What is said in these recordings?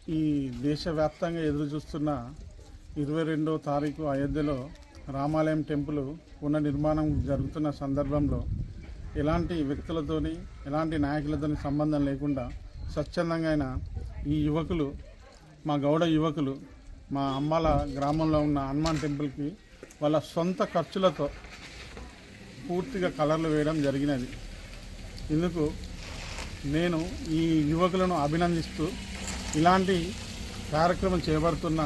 ఈ దేశవ్యాప్తంగా ఎదురు చూస్తున్న 22వ తారీఖు అయోధ్యలో రామాలయం టెంపుల్ పునర్నిర్మాణం జరుగుతున్న సందర్భంలో ఎలాంటి వ్యక్తులతోని ఎలాంటి నాయకులతోని సంబంధం లేకుండా స్వచ్ఛందంగా ఈ యువకులు మా గౌడ యువకులు మా అమ్మాల గ్రామంలో ఉన్న హనుమాన్ టెంపుల్కి వాళ్ళ సొంత ఖర్చులతో పూర్తిగా కలర్లు వేయడం జరిగినది. ఇందుకు నేను ఈ యువకులను అభినందిస్తూ ఇలాంటి కార్యక్రమం చేపడుతున్న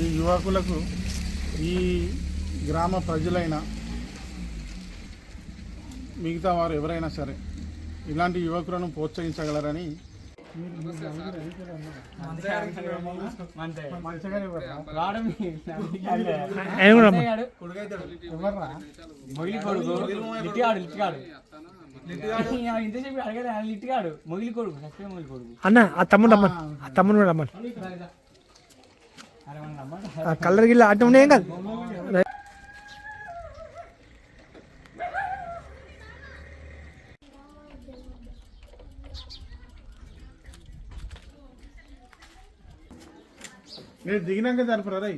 ఈ యువకులకు ఈ గ్రామ ప్రజలైన మిగతా వారు ఎవరైనా సరే ఇలాంటి యువకులను ప్రోత్సహించగలరని అన్న ఆ తమ్ముడు రమ్మని ఆ తమ్ముడు రమ్మని కలర్ గిల్ల అటు ఉన్నాయి కదా. నేను దిగినాక జరుపురా రై.